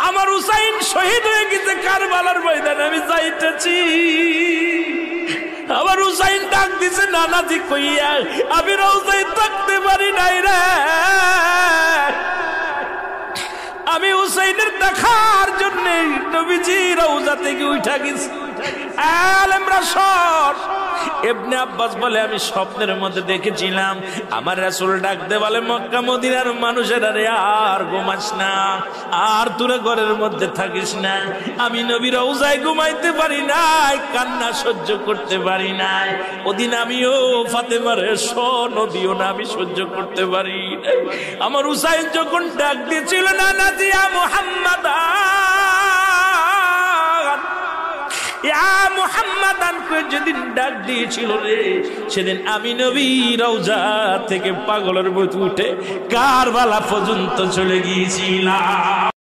আমার হুসাইন শহীদ হয়ে গেছে কারবালার ময়দানে, আমি যাইতেছি। আমার হুসাইন ডাক দিছে নানাজি কইয়া, আমি রওজায় থাকতে পারি নাই রে, আমি হুসাইনের দেখার জন্য নবীজি রওজা থেকে উঠা গেছি। আলেমরা সর ইবনে আব্বাস বলে আমি স্বপ্নের মধ্যে দেখেছিলাম আমার রাসূল ডাক দে বলে, মক্কা মদিনার মানুষেরা রে আর ঘুমাস না, আর তোরা ঘরের মধ্যে থাকিস না। আমি নবীর রওজায় ঘুমাইতে পারি নাই, কান্না সহ্য করতে পারি নাই। ওদিন আমিও ফাতেমার নদীও না আমি সহ্য করতে পারি নাই। আমার হুসাইন যখন ডাক দিয়েছিল না নাজিয়া মুহাম্মাদ মুহাম্মাদান করে যেদিন ডাক দিয়েছিল রে, সেদিন আমি নবী রওজা থেকে পাগলের মতো উঠে কারবালা পর্যন্ত চলে গিয়েছিলাম।